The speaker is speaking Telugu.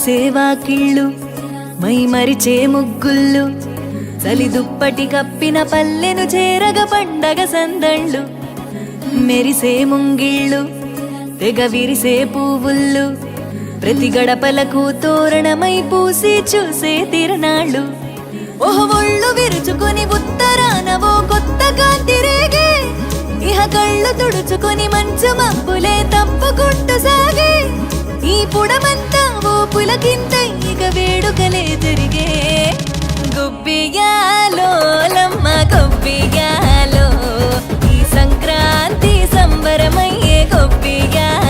మురిసేవాకిళ్ళు మై మరిచే ముగ్గుళ్ళు చలి దుప్పటి కప్పిన పల్లెను చేరగ పండగ సందళ్ళు మెరిసే ముంగిళ్ళు తెగ విరిసే పువ్వుళ్ళు ప్రతి గడపలకు తోరణమై పూసి చూసే తిరణాళ్ళు ఓహో ఒళ్ళు విరుచుకొని ఉత్తరానవో కొత్త కాంతి రేగే ఇహ కళ్ళు తుడుచుకొని మంచు మబ్బులే తప్పుకుంటూ సాగే ఈ పుడమంతా ఓ పులకింత ఇక వేడుకలే జరిగే గొబ్బియాలో లమ్మ గొబ్బియాలో ఈ సంక్రాంతి సంబరమయ్యే గొబ్బియాలో